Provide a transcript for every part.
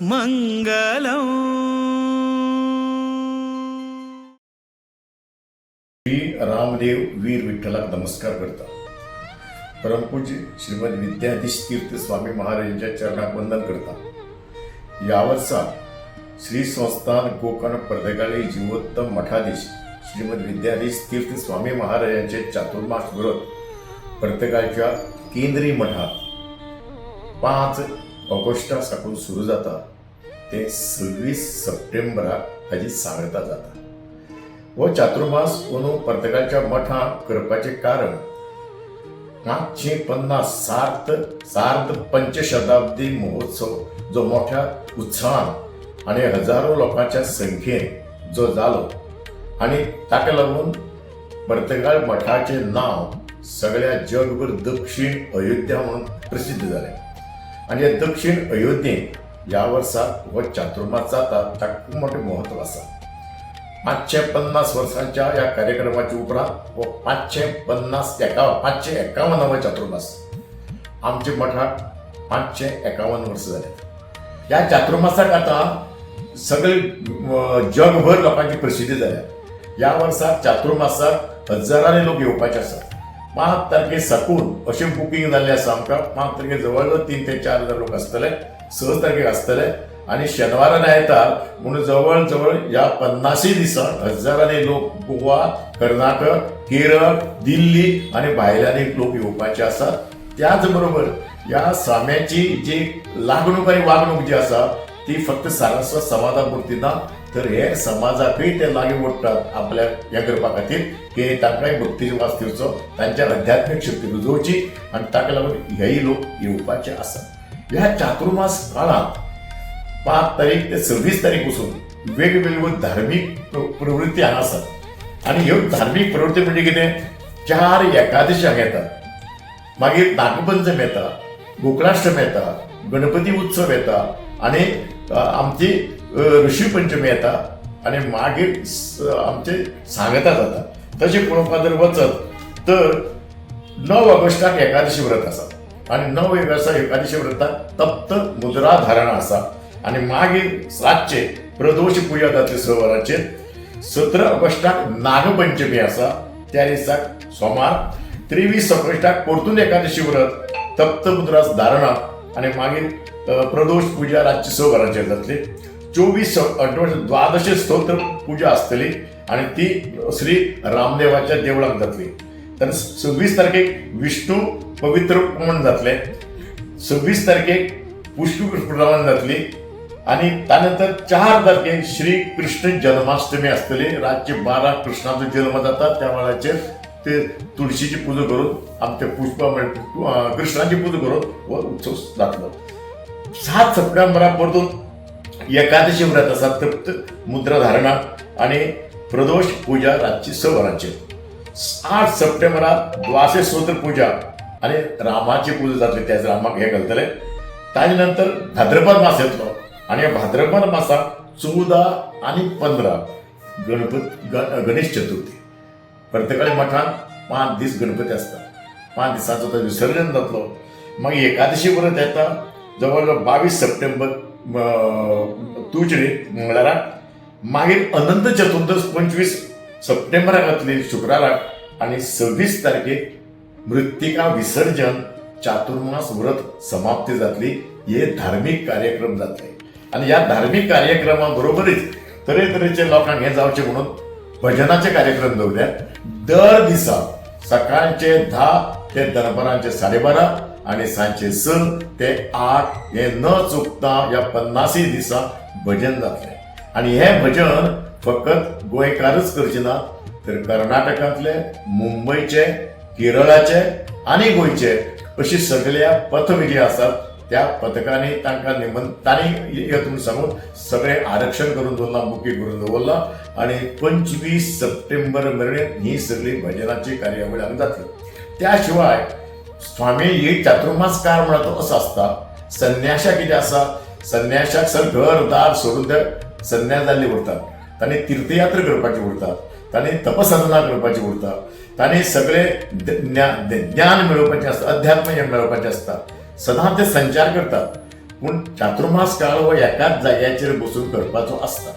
मंगलम. श्री रामदेव वीर विठ्ठलाक नमस्कार करता. परमपूज्य श्रीमद विद्याधीश तीर्थ स्वामी महाराजांच्या चरणाक वंदन करता. या वर्सा श्री संस्थान कोकण पर्तगाळी जीवोत्तम मठाधीश श्रीमद विद्याधीश तीर्थ स्वामी महाराजांचे चातुर्मास व्रत पर्तगाळच्या केंद्रीय मठात 5 ऑगस्टा साकून सुरू जाता ते 26 सप्टेंबराक हाची सांगता जाता. हो चातुर्मास अंदू पर्तगाळच्या मठात करपाचे कारण 550 सार्ध पंचशताब्दी महोत्सव जो मोठ्या उत्साहान आणि हजारो लोकांच्या संख्येन जो जालो आणि ताका लागून पर्तगाळ मठाचे नाव सगळ्या जगभर दक्षिण अयोध्या म्हणून प्रसिद्ध झाले. आणि या दक्षिण अयोध्येत या वर्सा हो चातुर्मास जाता ताका खूप मोठे महत्व आसा. 550 वर्षांच्या या कार्यक्रमाच्या उपरांत व 551 चातुर्मास आमचे मठात 551 वर्ष झाले. या चातुर्मासाक आता सगळे जगभर लोकांची प्रसिद्धी जाल्या. या वर्साक चातुर्मासाक हजारांनी लोक येवपाचे आसात. 5 तारखे साकून अशें बुकींग जाल्लें आसा. आमकां 5 तारखे जवळ 3 ते 4 हजार लोक आसतले. 6 तारखेक आसतले आणि शेनवारा आयतार म्हणून जवळ जवळ या 50 दिसांक हजारांनी लोक गोवा, कर्नाटक, केरळ, दिल्ली आणि भायल्यानी लोक येवपाचे आसात. त्याच बरोबर या स्वाम्याची जी लागणूक आणि वागणूक जी आसा ती फक्त सारस्वत समाजापुरती ना तर हेर समाजाकय ते लागीं ओडटात आपल्या हें करपा खातीर की तांकांय भक्तीचो वास दिवचो, तांच्या आध्यात्मीक शक्ती रुजोवची आणि ताका लागून हेय लोक येवपाचे आसात. ह्या चातुर्मास काळात 5 तारीख ते 26 तारीख पासून वेगवेगळ्यो धार्मीक प्रवृत्ती हांगा आसात. आणि ह्यो धार्मीक प्रवृत्ती म्हणजे कितें, 4 एकादशी हांगा येतात, मागीर नागपंचमी येता, गोकुळाष्टमी येता, गणपती उत्सव येता आणि आमची ऋषी पंचमी येता आणि मागीर आमचे सांगता जाता. तशें पळोवपाक जर वचत तर 9 ऑगस्टाक एकादशी व्रत आसा आणि 9 एकादशी व्रताक तप्त मुद्रा धारण आसा आणि मागीर रातचे प्रदोष पुजा जातली 6 वरांचेर. 17 ऑगस्टाक नागपंचमी आसा, त्या दिसाक सोमार. 23 ऑगस्टाक परतून एकादशी व्रत तप्त मुद्रा धारणा आणि मागीर प्रदोष पुजा रातची 6 वरांचेर जातली. 24 द्वादश स्तोत्र पुजा आसतली आणि ती श्री रामदेवाच्या देवळाक जातली. तर 26 तारखेक विष्णू पवित्र पुराण जातले, 26 तारखेक पुष्पी पुराण जातली आणि त्यानंतर 4 तारखेक श्री कृष्ण जन्माष्टमी आसतली. रातचे 12 कृष्णाचो जन्म जाता त्या वेळाचेर ते तुळशीची पूजा करून आमच्या कृष्णाची पूजा करून हो उत्सव जातलो. 7 सप्टेंबराक परतून एकादशी व्रत आसा, तप्त मुद्रा धारणा आणि प्रदोष पूजा रातची 6 वरांचेर. 8 सप्टेंबराक द्वादश स्तोत्र पूजा आणि रामाची पूजा जातली, त्याच रामाक हे घालतले. ताजे नंतर भाद्रपद मास येतलो आणि या भाद्रपद मासाक 14 आणि 15 गणेश चतुर्थी. पर्तगाळी मठान 5 दीस गणपती असतात. 5 दिसांचो तो विसर्जन जातलो. मागीर एकादशी व्रत येता जवळ 22 सप्टेंबर तुळशी मंगळाराक. मागीर अनंत चतुर्दश 25 सप्टेंबराक जातली शुक्राराक आणि 26 तारखेक मृत्तिका विसर्जन चातुर्मास व्रत समाप्ती जातली. हे धार्मिक कार्यक्रम जातले आणि या धार्मिक कार्यक्रमा बरोबरीच तरेतरेचे लोकांक हे जावचे म्हणून भजनाचे कार्यक्रम दवरल्यात. दर दिसा सकाळचे 10 ते दनपारांचे 12:30 आणि सांजचे 6 ते 8 हे न चुकता या 50 दिसांक भजन जातले. आणि हे भजन फकत गोंयकारच करचे ना तर कर्नाटकांतले, मुंबईचे, केरळाचे आणि गोंयचे अशी सगळ्या पथविधी आसात. त्या पथकांनी तांकां तांणी येतून सांगून सगळे आरक्षण करून दवरला, बुकींग करून दवरला आणि 25 सप्टेंबर मेरेन ही सगळी भजनाची कार्यावळ हांगा जातली. त्या शिवाय स्वामी ही चातुर्मास काळ म्हणा तो असो आसता. संन्याशाक कितें आसा, संन्याशाक सगळें घर दार सोडून ते संन्यास जाल्ले उरतात. तांणी तीर्थयात्रा करपाची उरतात, तांणी तपसाधना करपाची उरता, तांणी सगळे ज्ञान मेळोवपाचें आसता, अध्यात्म हें मेळोवपाचें आसता. सदां ते संचार करतात. पूण चातुर्मास काळ हो एकाच जाग्याचेर बसून करपाचो आसता.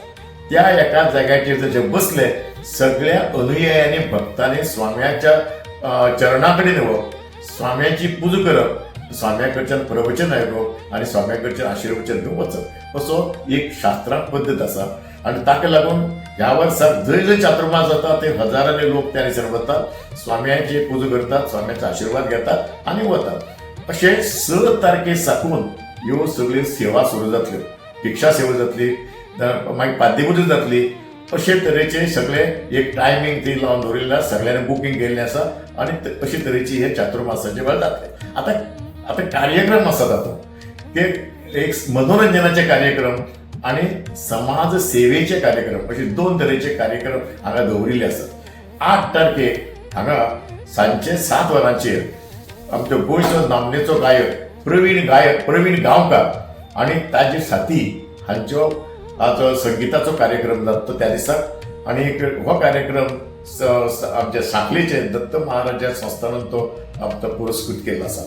त्या एकाच जाग्याचेर जे बसले सगळ्या अनुयायांनी भक्तांनी स्वाम्याच्या चरणा कडेन येवप, स्वाम्याची पूजा करप, स्वाम्या कडच्यान प्रवचन आयकप आनी स्वाम्या कडच्यान आशिर्वचन घेवन वचप, असो एक शास्त्रांत पद्दत आसा. आनी ताका लागून ह्या वर्साक जंय जंय चातुर्मास जाता ते हजारांनी लोक त्या दिसांनी वतात, स्वाम्याची पूजा करतात, स्वाम्याचो आशिर्वाद घेतात आनी वतात. अशे 6 तारखे साकून ह्यो सगळ्यो सेवा सुरू जातल्यो. भिक्षा सेवा जातली, मागीर पाद्यपूजा जातली. अशे तरेचे सगळे एक टायमींग ती लावन दवरिल्ले, सगळ्यांनी बुकींग केल्लें आसा आनी अशे तरेची हे चातुर्मासाचे वेळ जातले. आतां कार्यक्रम आसात तातूंत ते एक मनोरंजनाचे कार्यक्रम आनी समाज सेवेचे कार्यक्रम अशे 2 तरेचे कार्यक्रम हांगा दवरिल्ले आसात. 8 तारखेक हांगा सांजचे 7 वरांचेर आमचो गोंयचो नामनेचो गायक प्रवीण गांवकार आनी ताजे साथी हांच्यो आज संगीताचो कार्यक्रम जाता त्या दिसाक. आनी हो कार्यक्रम आमच्या सांखलेचे दत्त महाराजा संस्थानान तो आमचो पुरस्कृत केल्लो आसा.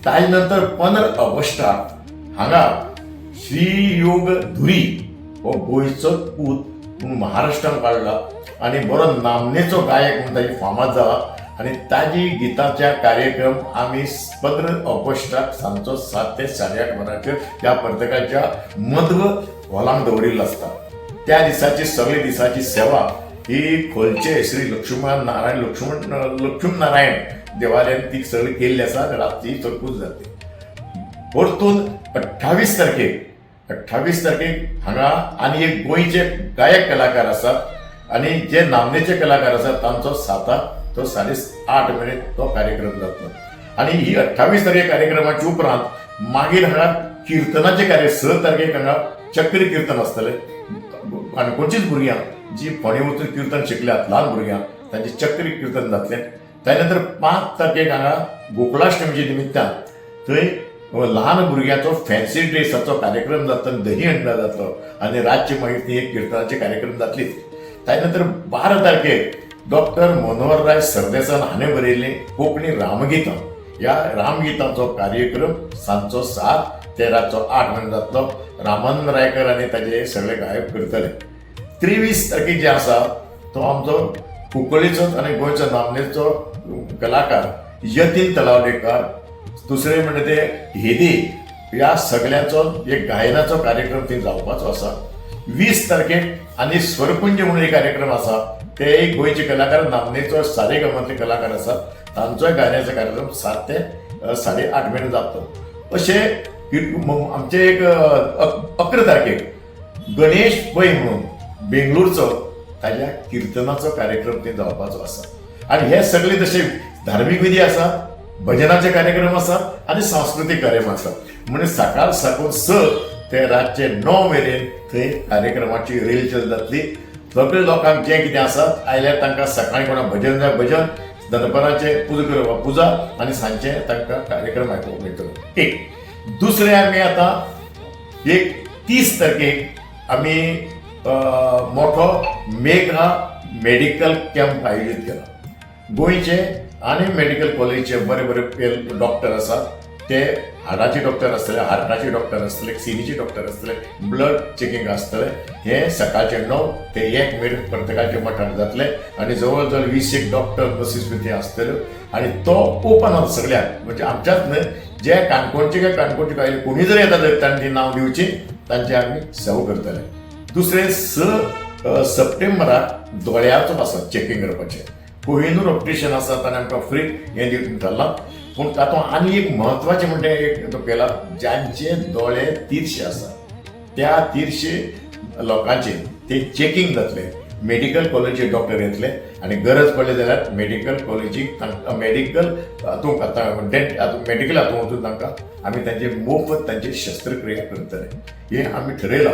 ताजे नंतर 15 ऑगस्टाक हांगा श्री योग धुरी हो गोंयचो पूत पूण महाराष्ट्रान काडला आनी बरो नामनेचो गायक म्हणून ताजी फामाद जाला. आनी ताजी गितांच्या कार्यक्रम आमी 15 ऑगस्टाक सांजचो 7 ते 8:30 वरांचेर त्या परतकाच्या मध्व हॉलांत दवरिल्लो आसता. त्या दिसाची सगळे दिसाची सेवा ही खोलचे श्री लक्ष्मण नारायण देवालयान ती सगळी केल्ली आसा. रातची चडपूज जातली. परतून 28 तारखेक हांगा आनी एक गोंयचे गायक कलाकार आसात आनी जे नामनेचे कलाकार आसात तांचो 7 तो 8:30 मेरेन तो कार्यक्रम जातलो. आनी ही 28 तारखेक कार्यक्रमाच्या उपरांत मागीर हांगा किर्तनाचे कार्य 6 तारखेक हांगा चक्री कीर्तन आसतलें. काणकोणचीच भुरग्यां जी फोंडे वचून कीर्तन शिकल्यात ल्हान भुरग्यां तांचे चक्री कीर्तन जातलें. त्या नंतर 5 तारखेक हांगा गोकुळाष्टमीच्या निमित्तान थंय ल्हान भुरग्यांचो फॅन्सी ड्रेसाचो कार्यक्रम जातलो, दही हंडा जातलो आनी रातची मागीर ती एक कीर्तनाची कार्यक्रम जातलीच. त्या नंतर 12 तारखेक डॉक्टर मनोहरराय सरदेसान हाणें बरयल्लीं कोंकणी रामगितां, ह्या रामगितांचो कार्यक्रम सांजचो 7 ते रातचो 8 मेरेन जातलो. रामानंद रायकर आनी ताजे सगळे गायक करतले. 23 तारखेक जे आसा तो आमचो कुंकळीचो आनी गोंयचो नामनेचो कलाकार यतीन तलावडेकर, दुसरे म्हणजे ते हेदी, ह्या सगळ्यांचो एक गायनाचो कार्यक्रम थंय जावपाचो आसा. 20 तारखेक आनी स्वरपुंज म्हणून एक कार्यक्रम आसा. ते एक गोंयचे कलाकार नामनेचो सारेगमांतले कलाकार आसात, तांचोय गायनाचो कार्यक्रम 7 ते 8:30 मेरेन जातलो. अशे आमचे एक 11 तारखेक गणेश पै म्हणून बेंगलोरचो ताज्या कीर्तनाचो कार्यक्रम थंय जावपाचो आसा. आनी हे सगळे जशे धार्मीक विधी आसा, भजनाचे कार्यक्रम आसात आनी सांस्कृतीक कार्यक्रम आसात. म्हणजे सकाळ साकून 6 ते रातचे 9 मेरेन थंय कार्यक्रमाची रेलचल जातली. सगळे लोकांक जे कितें आसात आयल्यार तांकां सकाळीं कोणाक भजन जाय भजन, दनपाराचे पुजा करप पुजा आनी सांजचे तांकां कार्यक्रम आयकुपाक मेळटलो. एक दुसरे आमी आतां एक 30 तारखेक आमी मोठो मेघा मेडिकल कॅम्प आयोजीत केला. गोंयचे आनी मेडिकल कॉलेजचे बरे बरे डॉक्टर आसात. ते हाडाचे डॉक्टर आसतले, हार्टाचे डॉक्टर आसतले, सिनीचे डॉक्टर आसतले, ब्लड चेकिंग आसतले. हे सकाळचे 9 ते 1 मेरेन प्रत्येकाचे मठार जातले आनी जवळ जवळ 20 डॉक्टर बसीस बी आसतल्यो. आनी तो ओपन आसा सगळ्यांक, म्हणजे आमच्याच न्हय, जे काणकोणचे काय काणकोणचे काय कोणी जर येता जर तांची नांव दिवची तांचे आमी सेवा करतले. दुसरे 6 सप्टेंबराक दोळ्याचो आसा चेकिंग करपाचें. कोहिनूर ऑपरेशन आसा ताणें आमकां फ्री हें दिवंक थारलां. पूण तातूंत आनी एक म्हत्वाचें म्हणजे एक तो केला, ज्यांचे दोळे तिरशे आसा त्या तिरशे लोकांचे ते चेकिंग जातले. मेडिकल कॉलेजीचे डॉक्टर येतले आनी गरज पडली जाल्यार मेडिकल कॉलेजीक मेडिकल हातूंत मेडिकल हातूंत वचून तांकां आमी तांचे मोफत तांची शस्त्रक्रिया करतले. हे आमी थरयलां.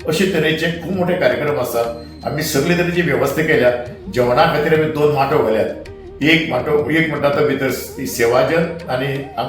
अशे तरेचे खूब मोठे कार्यक्रम आसात. आमी सगळे तरेची वेवस्था केल्या. जेवणा खातीर आमी 2 माटो घाल्यात. एक म्हणटा तो भितर सेवाजन आनी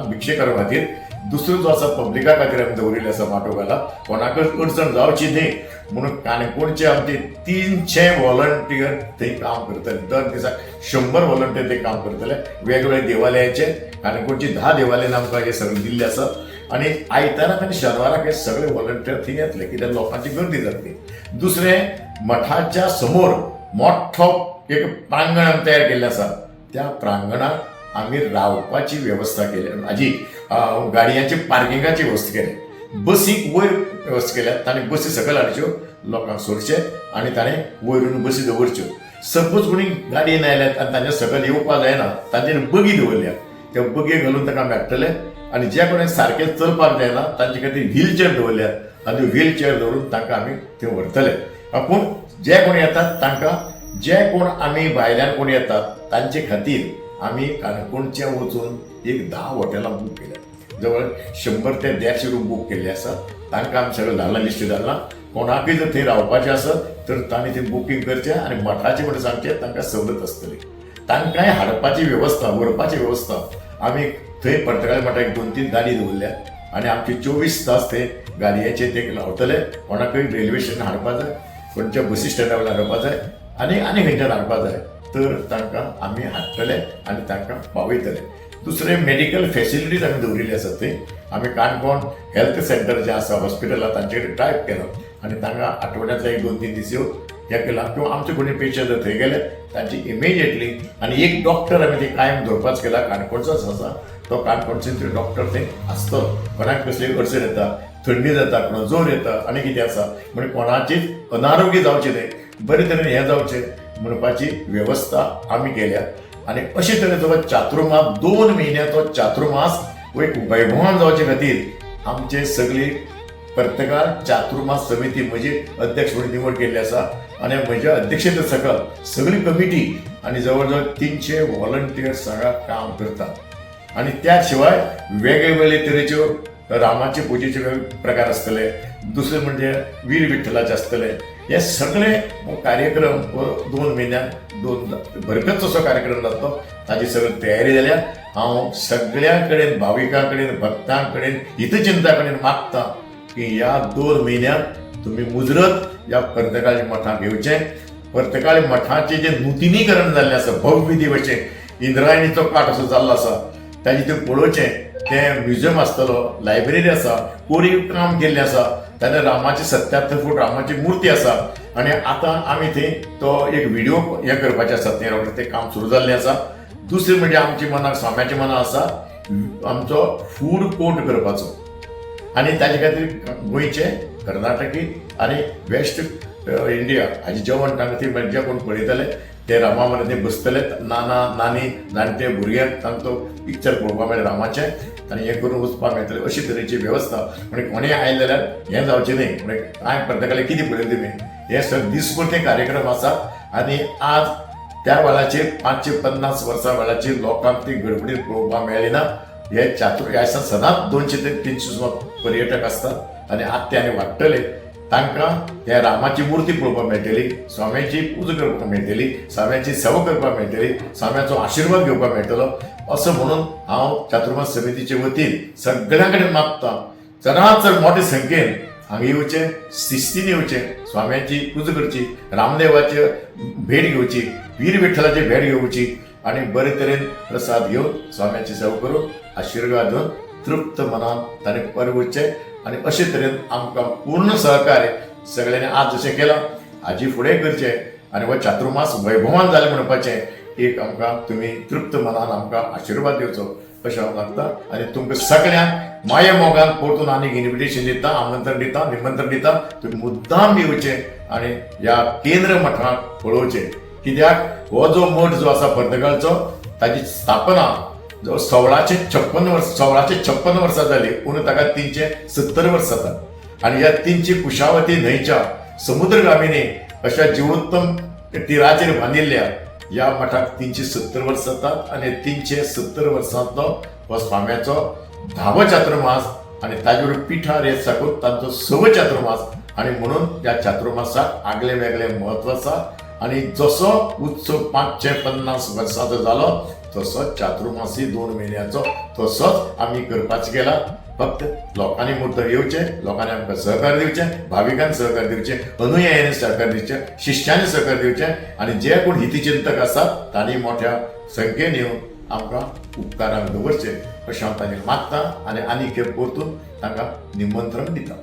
भिक्षे करपा खातीर, दुसरो जो आसा पब्लिका खातीर आमी दवरिल्लो आसा माटो घाला. कोणाकच अडचण जावची न्ही म्हणून काणकोणचे आमचे 300 व्हॉलंटियर थंय काम करतले. दर दिसाक 100 व्हॉलंटियर ते काम करतले वेगवेगळ्या देवालयाचे. काणकोणची 10 देवालयान आमकां हे सगळे दिल्ले आसा. आणि आयताराक आनी शेनवाराक हे सगळे व्हॉलंटियर थंय येतले कित्याक लोकांची गर्दी जातली. दुसरें, मठाच्या समोर मोठो एक प्रांगण आमी तयार केल्लें आसा. त्या प्रांगणात आमी रावपाची वेवस्था केली, हाजी गाडयांची पार्किंगाची वेवस्था केली, बसीक वयर वेवस्था केल्या. तांणी बसी सकयल हाडच्यो, लोकांक सोडचे आनी ताणें वयरून बसी दवरच्यो. सपोज कोणी गाडयेन आयल्यात आनी तांच्या सकयल येवपा जायना, तांचेर बगी दवरल्या. त्या बगयेक घालून ताका आमी हाडटले आनी जे कोणाक सारकें चलपाक जायना तांचे खातीर व्हील चेअर दवरल्यात आनी व्हील चेअर दवरून तांकां आमी थंय व्हरतले. पूण जे कोण येतात तांकां, जे कोण आमी भायल्यान कोण येतात तांचे खातीर आमी काणकोणचे वचून एक 10 हॉटेलां बूक केल्यात. जवळ 100 ते 150 रूम बूक केल्ले आसात. तांकां आमी सगळें धाडलां, लिस्ट धाडलां. कोणाकय जर थंय रावपाचें आसत तर तांणी थंय बुकींग करचें आनी मठाचें म्हणून सांगचें तांकां सवलत आसतली. तांकांय हाडपाची वेवस्था, व्हरपाची वेवस्था आमी थंय पर्तगाळी मठाक 2-3 गाडी दवरल्या आनी आमचे 24 तास थंय गाडयेचे ते लावतले. कोणाकय रेल्वे स्टेशन हाडपा जाय, खंयच्या बसी स्टँडा वयल्यान हाडपा जाय आनी खंयच्यान हाडपा जाय तर तांकां आमी हाडटले आनी तांकां पावयतले. दुसरें, मेडिकल फॅसिलिटीज आमी दवरिल्ली आसात थंय. आमी काणकोण हेल्थ सेंटर जें आसा हॉस्पिटलां तांचे कडेन टायप केलो आनी तांकां आठवड्यांतले 1-2-3 दीस येवन हें केलां. किंवा आमचे कोणी पेशंट जर थंय गेले तांची इमिजिएटली, आनी एक डॉक्टर आमी थंय कायम दवरपाच केला, काणकोणचोच आसा तो. काणकोणचे थंय डॉक्टर थंय आसतलो. कोणाक कसली अडचण येता, थंडी जाता, कोणाक जोर येता आनी कितें आसा म्हणजे कोणाचीच अनारोग्य जावचें न्हय, बरे तरेन हें जावचें म्हणपाची वेवस्था आमी केल्या. आनी अशे तरेचो चातुर्मास 2 म्हयन्याचो चातुर्मास एक वैभवान जावचे खातीर आमचे सगळी पर्तगाळ चातुर्मास समिती म्हजी अध्यक्ष म्हणून निवड केल्ली आसा आनी म्हज्या अध्यक्षते सकल सगळी कमिटी आनी जवळ जवळ 300 व्हॉलंटियर्स हांगा काम करतात. आनी त्या शिवाय वेगवेगळे तरेच्यो रामाचे पुजेचे प्रकार आसतले. दुसरे म्हणजे वीर विठ्ठलाचे आसतले. हे सगळे कार्यक्रम 2 म्हयन्यात 2 भरगच्च असो कार्यक्रम जातलो. ताची सगळी तयारी जाल्या. हांव सगळ्यां कडेन, भाविकां कडेन, भक्तां कडेन, हितचिंतां कडेन मागता की ह्या 2 म्हयन्यांत तुमी मुजरत ह्या पर्तगाळी मठाक येवचें. पर्तगाळी मठाचें जें नूतनीकरण जाल्लें आसा भव्य दिवचें, इंद्रायणीचो काठ असो जाल्लो आसा, ताजें तें पळोवचें. तें म्युजियम आसतलो, लायब्ररी आसा, कोरीव काम केल्लें आसा. ताणें रामाची 77 फूट रामाची मुर्ती आसा आनी आतां आमी थंय तो एक व्हिडिओ हें करपाचें आसा, तें काम सुरू जाल्लें आसा. दुसरें म्हणजे आमच्या मनाक, स्वाम्याच्या मनाक आसा आमचो फूड कोर्ट करपाचो आनी ताजे खातीर गोंयचे, कर्नाटकी आनी वेस्ट इंडिया हाजें जेवण तांकां थंय जे कोण पळयतले ते रामा मरे थंय बसतले. नाना नानी जाणटे भुरग्यांक तांकां तो पिक्चर पळोवपाक मेळटा रामाचें आनी हें करून वचपाक मेळटलें. अशी तरेची वेवस्था. म्हणजे कोणें आयलें जाल्यार हें जावचें न्हय, म्हणजे कांय पर्तगाळी कितें पळयलें तुमी, हे सगळे दिसभर ते कार्यक्रम आसात. आनी आज त्या वेळाचेर 550 वर्सां वेळाचेर लोकांक ती गडबडीत पळोवपाक मेळ्ळी ना. हे ह्या सदांच 200 ते 300 सुमार पर्यटक आसतात आनी आज ते आनी वाडटले. तांकां ह्या रामाची मुर्ती पळोवपाक मेळटली, स्वाम्याची पूजा करपाक मेळटली, स्वाम्याची सेवा करपाक मेळटली, स्वाम्याचो आशिर्वाद घेवपाक मेळटलो. असं म्हणून हांव चातुर्मास समितीचे वतीन सगळ्यां कडेन मागता चडांत चड मोठे संख्येन हांगा येवचें, शिस्तीन येवचें, स्वाम्याची पुजा करची, रामदेवाची भेट घेवची, वीर विठ्ठलाची भेट घेवची आनी बरे तरेन प्रसाद घेवन स्वाम्याची सेवा करून आशिर्वाद घेवन तृप्त मनान ताणें परवचें. आनी अशे तरेन आमकां पूर्ण सहकार्य सगळ्यांनी आज जशें केलां हाजी फुडें करचें आनी हो चातुर्मास वैभवान जालें म्हणपाचें एक आमकां तुमी तृप्त मनान आमकां आशिर्वाद दिवचो अशें हांव मागतां. आनी तुमकां सगळ्यांक माये मोगान परतून आनीक इन्विटेशन दिता, आमंत्रण दिता, निमंत्रण दिता. तुम्ही मुद्दाम येवचें आनी ह्या केंद्र मठाक पळोवचें. कित्याक हो जो मठ जो आसा पर्तगाळचो ताची स्थापना 1656 वर्सां जाली, पूण ताका 370 वर्सां जातात. आनी ह्या 300 कुशावती न्हंयच्या समुद्रगामिनी अशा जिवोत्तम तिराचेर बांदिल्ल्या ह्या मठाक 370 वर्सां जातात. आनी 370 वर्सांतलो हो स्वाम्याचो 10वो चातुर्मास आनी ताजे बरोबर पिठार हे साकून तांचो 6वो चातुर्मास. आनी म्हणून ह्या चातुर्मासाक आगळे वेगळे म्हत्व आसा. आनी जसो उत्सव 550 वर्सांचो जालो तसो चातुर्मासी 2 म्हयन्याचो तसोच आमी करपाचो केला. फक्त लोकांनी मुर्त येवचें, लोकांनी आमकां सहकार्य दिवचें, भाविकांनी सहकार्य दिवचें, अनुयायांनी सहकार्य दिवचें, शिश्यांनी सहकार्य दिवचें आनी जे कोण हितचिंतक आसात तांणी मोठ्या संख्येन येवन आमकां उपकाराक दवरचें प्रशांतांनी मागता आनी खेप परतून तांकां निमंत्रण दिता.